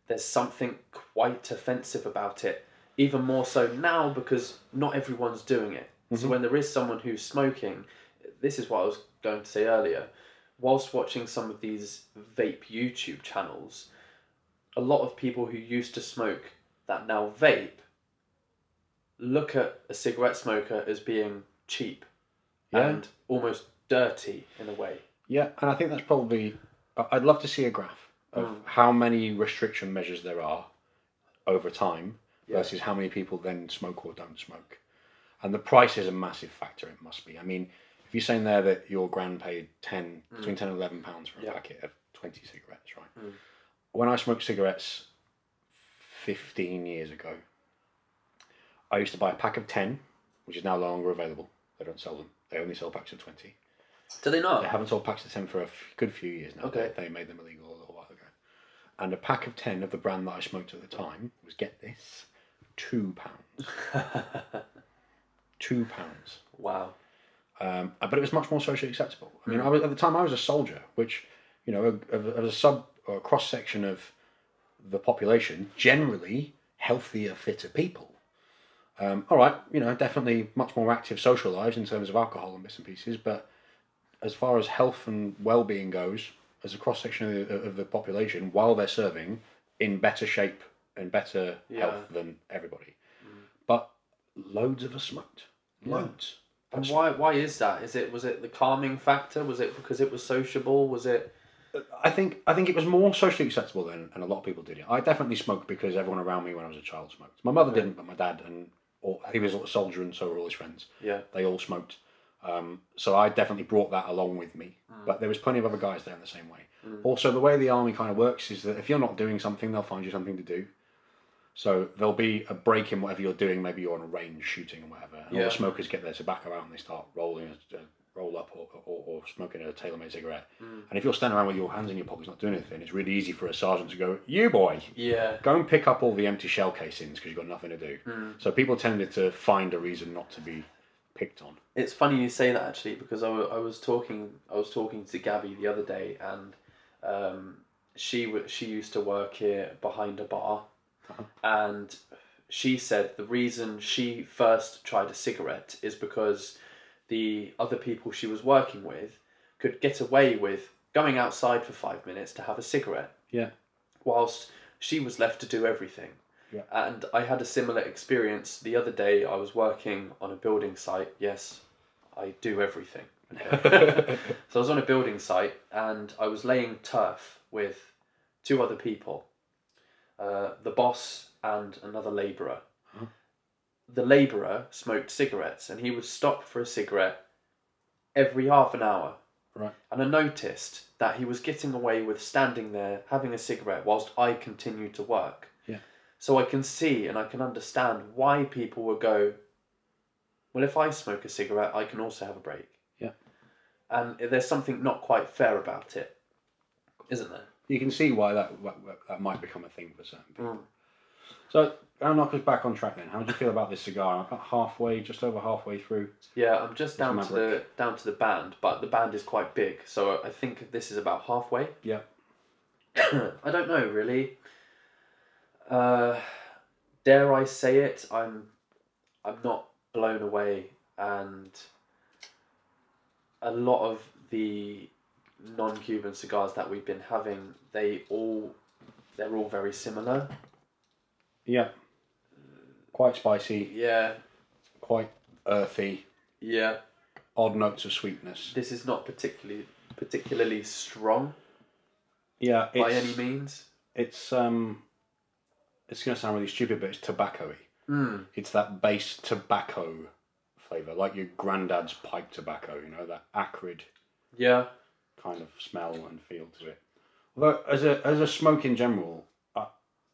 there's something quite offensive about it. Even more so now because not everyone's doing it. Mm-hmm. So when there is someone who's smoking, this is what I was going to say earlier, whilst watching some of these vape YouTube channels, a lot of people who used to smoke that now vape look at a cigarette smoker as being cheap and almost dirty in a way. Yeah, and I think that's probably... I'd love to see a graph of how many restriction measures there are over time versus how many people then smoke or don't smoke. And the price is a massive factor, it must be. I mean, if you're saying there that your gran paid between 10 and £11 for a packet of 20 cigarettes, right? When I smoked cigarettes 15 years ago, I used to buy a pack of 10, which is now no longer available. They don't sell them. They only sell packs of 20. Do they not? They haven't sold packs of 10 for a good few years now. Okay. They made them illegal a little while ago. And a pack of 10 of the brand that I smoked at the time was, get this, £2. £2. Wow. But it was much more socially acceptable. I mean, at the time I was a soldier, which, as a cross-section of the population, generally healthier, fitter people. All right, definitely much more active social lives in terms of alcohol and bits and pieces, but as far as health and well-being goes, as a cross-section of the population, while they're serving, in better shape and better health than everybody. But loads of us smoked. Loads. And why is that? Was it the calming factor? Was it because it was sociable? Was it... I think it was more socially acceptable then, and a lot of people did it. I definitely smoked because everyone around me when I was a child smoked. My mother didn't, but my dad, he was a soldier and so were all his friends. Yeah. They all smoked. So I definitely brought that along with me. But there was plenty of other guys there in the same way. Also, the way the army kind of works is that if you're not doing something, they'll find you something to do. So there'll be a break in whatever you're doing. Maybe you're on a range shooting or whatever. And all the smokers get their tobacco out and they start rolling a roll up or smoking a tailor-made cigarette. And if you're standing around with your hands in your pockets not doing anything, it's really easy for a sergeant to go, "You boy, go and pick up all the empty shell casings because you've got nothing to do." So people tended to find a reason not to be picked on. It's funny you say that actually, because I was talking to Gabby the other day, and she used to work here behind a bar, and she said the reason she first tried a cigarette is because the other people she was working with could get away with going outside for 5 minutes to have a cigarette. Yeah. Whilst she was left to do everything. Yeah. And I had a similar experience the other day. I was working on a building site. Yes, I do everything. Okay. So I was on a building site and I was laying turf with 2 other people, the boss and another labourer. Huh? The labourer smoked cigarettes and he would stop for a cigarette every half an hour. Right. And I noticed that he was getting away with standing there having a cigarette whilst I continued to work. Yeah. So I can see and I can understand why people would go, well, if I smoke a cigarette, I can also have a break. Yeah. And there's something not quite fair about it, isn't there? You can see why that might become a thing for certain people. So, I'll knock us back on track then. How do you feel about this cigar? I'm halfway, just over halfway through. Yeah, I'm just down to the band, but the band is quite big, so I think this is about halfway. Yeah. I don't know really. Dare I say it? I'm not blown away, and a lot of the non-Cuban cigars that we've been having, they're all very similar. Yeah. Quite spicy. Yeah. Quite earthy. Yeah. Odd notes of sweetness. This is not particularly strong. Yeah. By any means. It's going to sound really stupid, but it's tobacco-y. Mm. It's that base tobacco flavour, like your granddad's pipe tobacco, you know, that acrid kind of smell and feel to it. Although, as a smoke in general,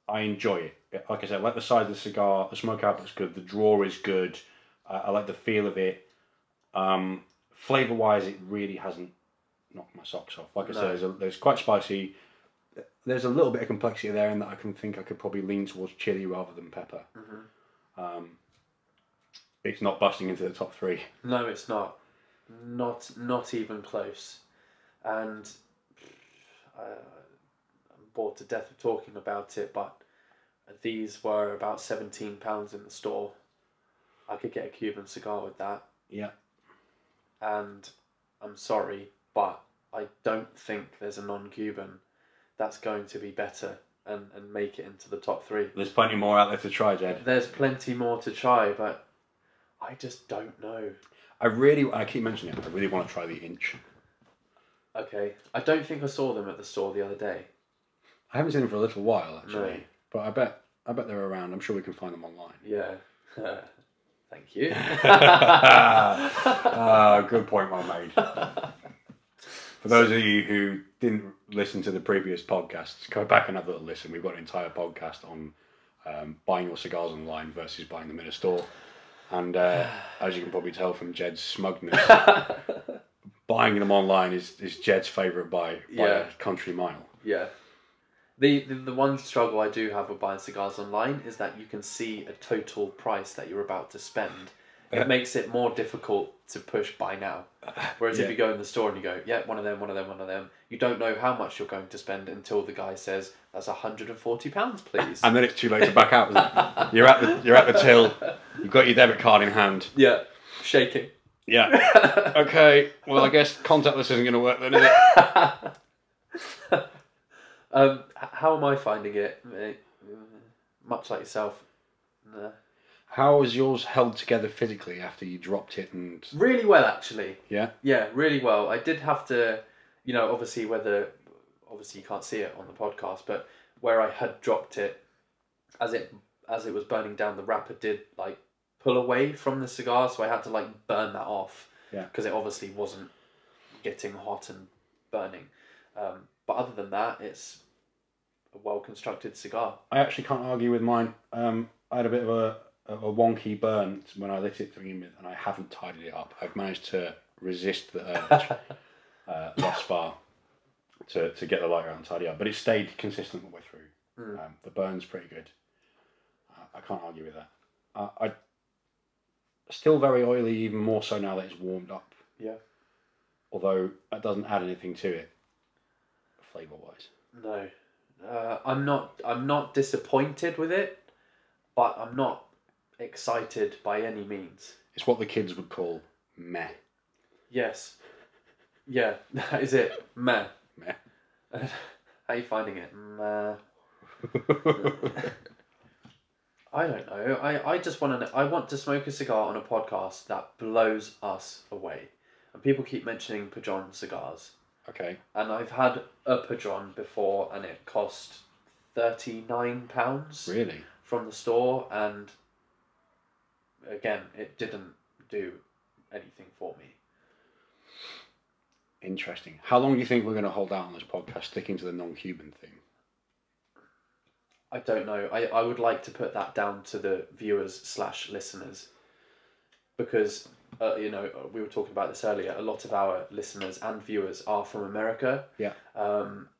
I enjoy it. Like I said, I like the size of the cigar, the smoke output's good, the draw is good, I like the feel of it. Flavour-wise, it really hasn't knocked my socks off. Like I said, there's quite spicy. There's a little bit of complexity there in that I could probably lean towards chili rather than pepper. Mm-hmm. It's not busting into the top 3. No, it's not. Not even close. And I'm bored to death of talking about it, but these were about £17 in the store. I could get a Cuban cigar with that. Yeah. And I'm sorry, but I don't think there's a non-Cuban that's going to be better and make it into the top 3. There's plenty more out there to try, Jed. There's plenty more to try, but I just don't know. I keep mentioning it, I really want to try the Inch. Okay. I don't think I saw them at the store the other day. I haven't seen them for a little while, actually. No. But I bet they're around. I'm sure we can find them online. Yeah. Thank you. Good point, well made. For those of you who didn't listen to the previous podcasts, go back and have a little listen. We've got an entire podcast on buying your cigars online versus buying them in a store. And as you can probably tell from Jed's smugness, buying them online is Jed's favourite by a country mile. Yeah. The one struggle I do have with buying cigars online is that you can see a total price that you're about to spend. It makes it more difficult to push buy now. Whereas if you go in the store and you go, yeah, one of them, you don't know how much you're going to spend until the guy says, that's £140, please. And then it's too late to back out, isn't it? You're at the till, you've got your debit card in hand. Yeah, shaking. Yeah. Okay, well, I guess contactless isn't going to work then, is it? How am I finding it? Much like yourself. Nah. How was yours held together physically after you dropped it? And really well, actually. Yeah? Yeah, really well. I did have to, obviously you can't see it on the podcast, but where I had dropped it, as it was burning down, the wrapper did pull away from the cigar, so I had to burn that off. Yeah. Because it obviously wasn't getting hot and burning. But other than that, it's a well-constructed cigar. I actually can't argue with mine. I had a bit of a wonky burn when I lit it to begin with, and I haven't tidied it up. I've managed to resist the urge thus far to get the lighter out and tidy up, but it stayed consistent all the way through. The burn's pretty good. I can't argue with that. I still very oily, even more so now that it's warmed up. Yeah. Although that doesn't add anything to it, flavour-wise. No, I'm not disappointed with it, but I'm not excited by any means. It's what the kids would call meh. Yes. Yeah, that is it. Meh. Meh. How are you finding it? Meh. I don't know. I just want to. I want to smoke a cigar on a podcast that blows us away, and people keep mentioning Padron cigars. Okay. And I've had a Padron before, and it cost £39. Really? From the store, and again, it didn't do anything for me. Interesting. How long do you think we're going to hold out on this podcast, sticking to the non-Cuban thing? I don't know. I would like to put that down to the viewers/listeners, because we were talking about this earlier. A lot of our listeners and viewers are from America. Yeah.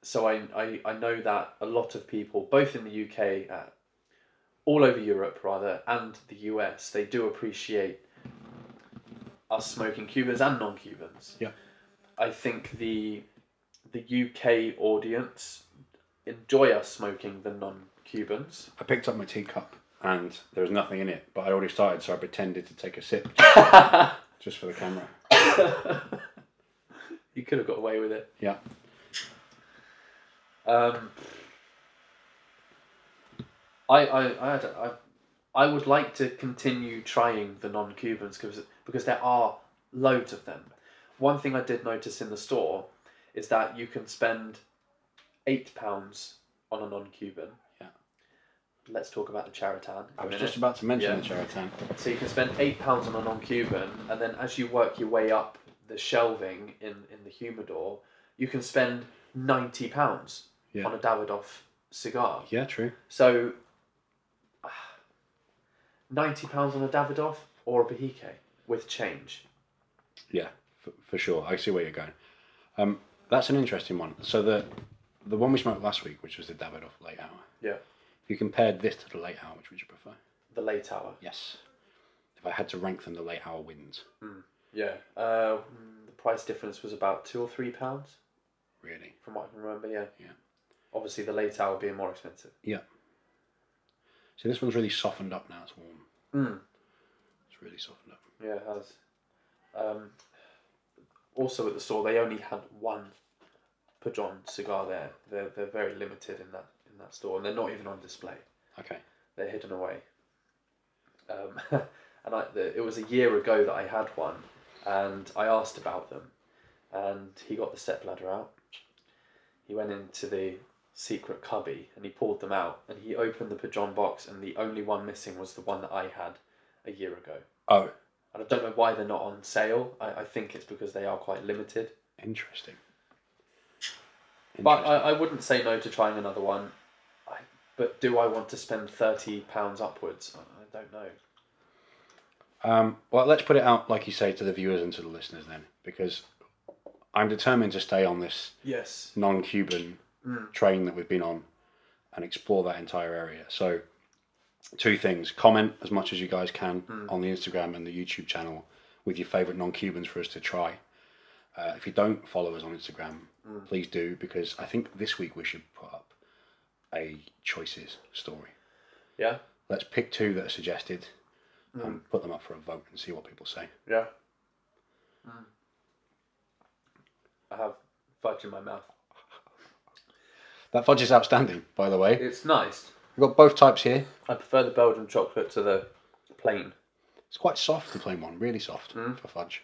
So I know that a lot of people, both in the UK, all over Europe rather, and the US, they do appreciate us smoking Cubans and non-Cubans. Yeah. I think the UK audience enjoy us smoking the non-Cubans. I picked up my teacup and there was nothing in it, but I already started, so I pretended to take a sip just for the camera. You could have got away with it. Yeah. I would like to continue trying the non-Cubans because there are loads of them. One thing I did notice in the store is that you can spend £8 on a non-Cuban. Yeah. Let's talk about the Charitan. I was just about to mention the Charitan. So you can spend £8 on a non-Cuban, and then as you work your way up the shelving in the humidor, you can spend £90 on a Davidoff cigar. Yeah, true. So £90 on a Davidoff or a Bahike with change. Yeah, for sure. I see where you're going. That's an interesting one. So the one we smoked last week, which was the Davidoff late hour. Yeah. If you compared this to the late hour, which would you prefer? The late hour. Yes. If I had to rank them, the late hour wins. Yeah. The price difference was about £2 or £3. Really? From what I can remember, yeah. Yeah. Obviously, the late hour being more expensive. Yeah. So this one's really softened up now. It's warm. It's really softened up. Yeah, it has. Also at the store, they only had one Padron cigar there. They're very limited in that store, and they're not even on display. Okay. They're hidden away. And it was a year ago that I had one, and I asked about them, and he got the stepladder out. He went into the secret cubby and he pulled them out, and he opened the Padron box, and the only one missing was the one that I had a year ago. Oh. And I don't know why they're not on sale. I think it's because they are quite limited. Interesting. But I wouldn't say no to trying another one. But do I want to spend £30 upwards? I don't know. Well, let's put it out, like you say, to the viewers and to the listeners then, because I'm determined to stay on this non-Cuban train that we've been on and explore that entire area. So, two things. Comment as much as you guys can on the Instagram and the YouTube channel with your favourite non-Cubans for us to try. If you don't follow us on Instagram, please do, because I think this week we should put up a choices story. Yeah. Let's pick two that are suggested and put them up for a vote and see what people say. Yeah. I have fudge in my mouth. That fudge is outstanding, by the way. It's nice. We've got both types here. I prefer the Belgian chocolate to the plain. It's quite soft, the plain one. Really soft for fudge.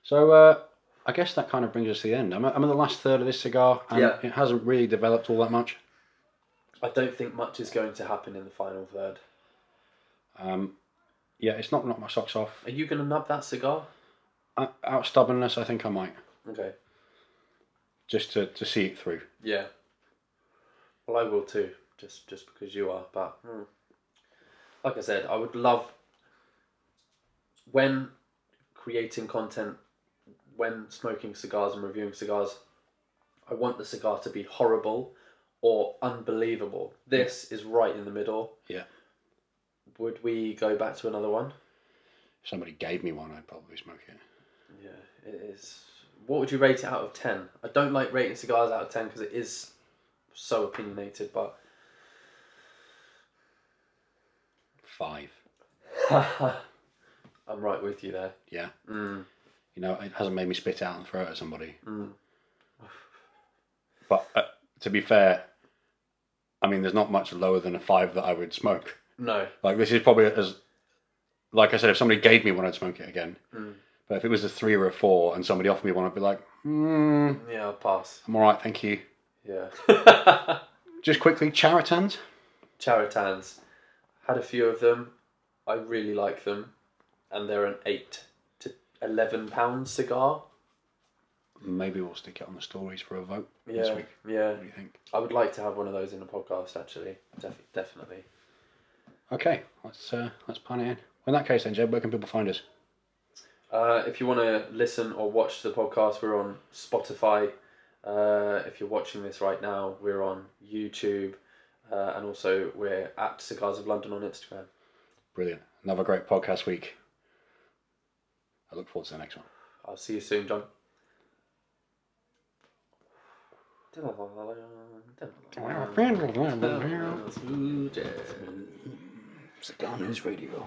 So, I guess that kind of brings us to the end. I'm in the last third of this cigar, and it hasn't really developed all that much. I don't think much is going to happen in the final third. Yeah, it's not knocked my socks off. Are you going to nub that cigar? Out of stubbornness, I think I might. Okay. Just to see it through. Yeah. Well, I will too, just because you are. But like I said, I would love, when creating content, when smoking cigars and reviewing cigars, I want the cigar to be horrible or unbelievable. This is right in the middle. Yeah. Would we go back to another one? If somebody gave me one, I'd probably smoke it. Yeah, it is. What would you rate it out of 10? I don't like rating cigars out of 10 because it is so opinionated, but 5. I'm right with you there. Yeah. You know, it hasn't made me spit out and throw it at somebody. But to be fair, I mean, there's not much lower than a 5 that I would smoke. No. Like, this is probably as, like I said, if somebody gave me one, I'd smoke it again. But if it was a 3 or a 4 and somebody offered me one, I'd be like, yeah, I'll pass. I'm all right, thank you. Yeah. Just quickly, Charatans. Charatans. Had a few of them. I really like them. And they're an £8 to £11 cigar. Maybe we'll stick it on the stories for a vote this week. Yeah. What do you think? I would like to have one of those in the podcast, actually. Definitely. Okay, let's pan it in. In that case then, Jed, where can people find us? If you want to listen or watch the podcast, we're on Spotify. If you're watching this right now, we're on YouTube. And also we're at Cigars of London on Instagram. Brilliant. Another great podcast week. I look forward to the next one. I'll see you soon, John. Cigar News Radio.